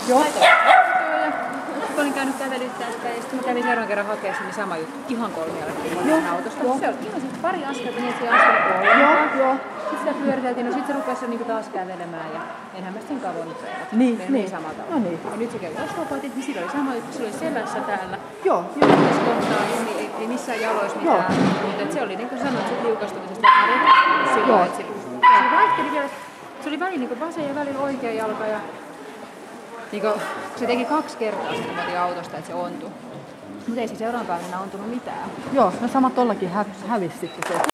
Joo. Kun olin käynyt kävelyt tästä ja sitten mä kävin seuraavan kerran hakeessa, niin sama juttu. Ihan kolmijalkainen autosta. Se oli ihan sitten pari askelta, niin se askeli ollenkaan. Joo. Sitten sitä pyöriteltiin, no sitten se rupesi niinku taas kävelemään ja enhän mä sitten kavonnut peilata. Niin. Samalta. No niin. Ja nyt se kävi ostopatit, niin sillä oli sama juttu, se oli selässä täällä. Joo. Ja tässä kohtaa ei missään jaloissa mitään. Mutta se oli niin kuin sanoit, se liukastumisesta silloin, että se vaihteli vielä. Se oli välillä niin vasen ja välillä oikea jalka ja niin se teki 2 kertaa sitten, kun mä otin autosta, että se ontui. Mutta ei se seuraavan päivänä ontunut mitään. Joo, no sama tollakin hävisi sitten se.